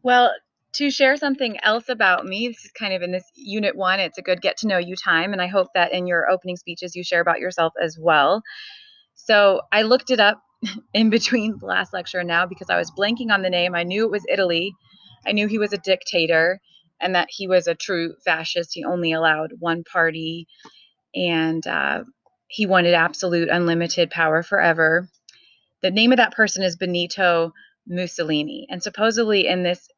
Well, to share something else about me, this is kind of in this unit one. It's a good get to know you time. And I hope that in your opening speeches, you share about yourself as well. So I looked it up in between the last lecture and now because I was blanking on the name. I knew it was Italy. I knew he was a dictator and that he was a true fascist. He only allowed one party and he wanted absolute unlimited power forever. The name of that person is Benito Mussolini. And supposedly in this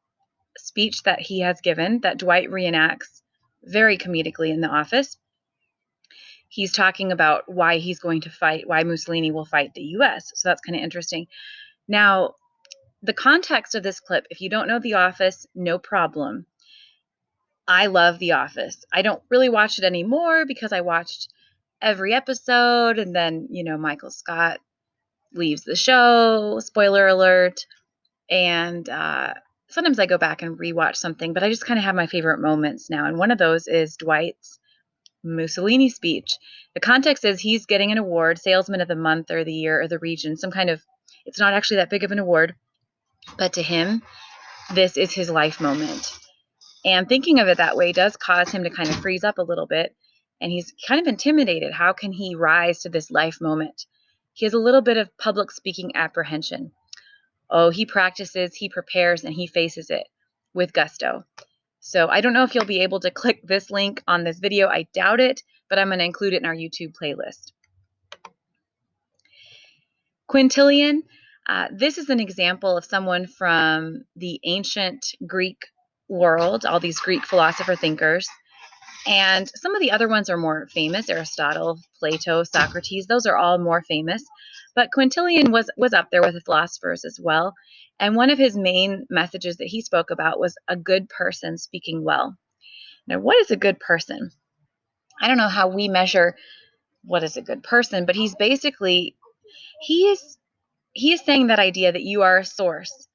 speech that he has given, that Dwight reenacts very comedically in The Office, he's talking about why he's going to fight, why Mussolini will fight the US. So that's kind of interesting. Now, the context of this clip, if you don't know The Office, no problem. I love The Office. I don't really watch it anymore because I watched every episode and then, Michael Scott leaves the show, spoiler alert. And sometimes I go back and rewatch something, but I just kind of have my favorite moments now. And one of those is Dwight's Mussolini speech. The context is he's getting an award, Salesman of the Month or the Year or the Region, some kind of, it's not actually that big of an award, but to him, this is his life moment. And thinking of it that way does cause him to kind of freeze up a little bit. And he's kind of intimidated. How can he rise to this life moment? He has a little bit of public speaking apprehension. Oh, he practices, he prepares, and he faces it with gusto. So I don't know if you'll be able to click this link on this video. I doubt it, but I'm going to include it in our YouTube playlist. Quintilian, this is an example of someone from the ancient Greek world, all these Greek philosopher thinkers. And some of the other ones are more famous, Aristotle, Plato, Socrates, those are all more famous. But Quintilian was up there with the philosophers as well. And one of his main messages that he spoke about was a good person speaking well. Now, what is a good person? I don't know how we measure what is a good person, but he's basically, he is saying that idea that you are a source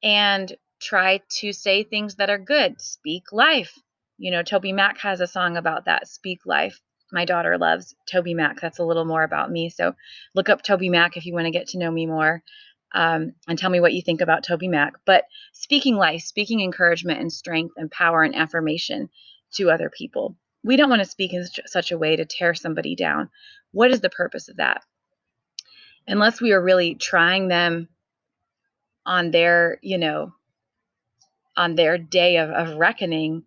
and try to say things that are good. Speak life. Toby Mac has a song about that. Speak life. My daughter loves Toby Mac. That's a little more about me. So look up Toby Mac if you want to get to know me more, and tell me what you think about Toby Mac. But speaking life, speaking encouragement and strength and power and affirmation to other people. We don't want to speak in such a way to tear somebody down. What is the purpose of that? Unless we are really trying them on their, on their day of reckoning,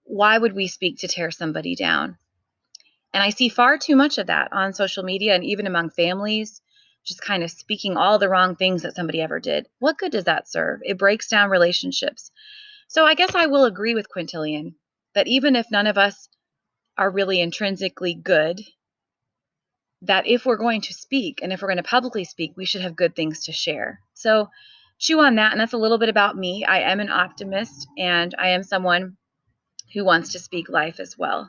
why would we speak to tear somebody down? And I see far too much of that on social media and even among families, just kind of speaking all the wrong things that somebody ever did. What good does that serve? It breaks down relationships. So I guess I will agree with Quintilian that even if none of us are really intrinsically good, that if we're going to speak and if we're going to publicly speak, we should have good things to share. So chew on that. And that's a little bit about me. I am an optimist and I am someone who wants to speak life as well.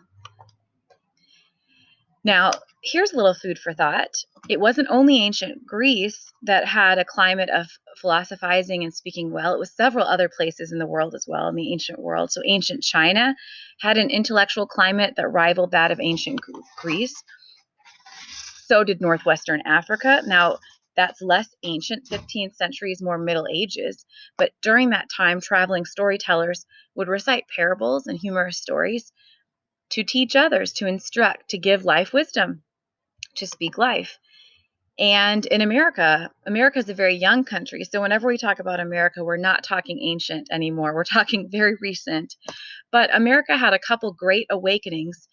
Now, here's a little food for thought. It wasn't only ancient Greece that had a climate of philosophizing and speaking well. It was several other places in the world as well, in the ancient world. So ancient China had an intellectual climate that rivaled that of ancient Greece. So did northwestern Africa. Now, that's less ancient, 15th century is more Middle Ages. But during that time, traveling storytellers would recite parables and humorous stories to teach others, to instruct, to give life wisdom, to speak life. And in America, America is a very young country. So whenever we talk about America, we're not talking ancient anymore. We're talking very recent. But America had a couple great awakenings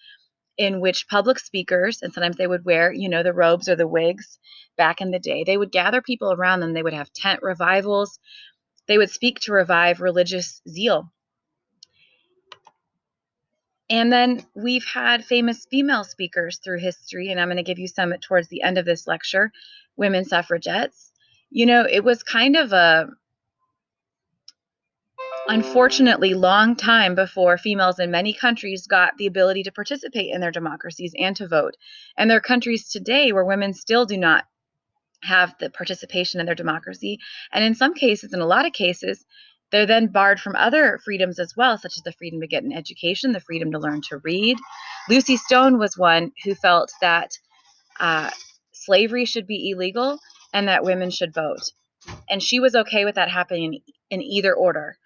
in which public speakers, and sometimes they would wear, the robes or the wigs back in the day, they would gather people around them. They would have tent revivals. They would speak to revive religious zeal. And then we've had famous female speakers through history, and I'm going to give you some towards the end of this lecture. Women suffragettes. It was kind of a unfortunately long time before females in many countries got the ability to participate in their democracies and to vote. And there are countries today where women still do not have the participation in their democracy. And in some cases, in a lot of cases, they're then barred from other freedoms as well, such as the freedom to get an education, the freedom to learn to read. Lucy Stone was one who felt that slavery should be illegal and that women should vote. And she was okay with that happening in either order.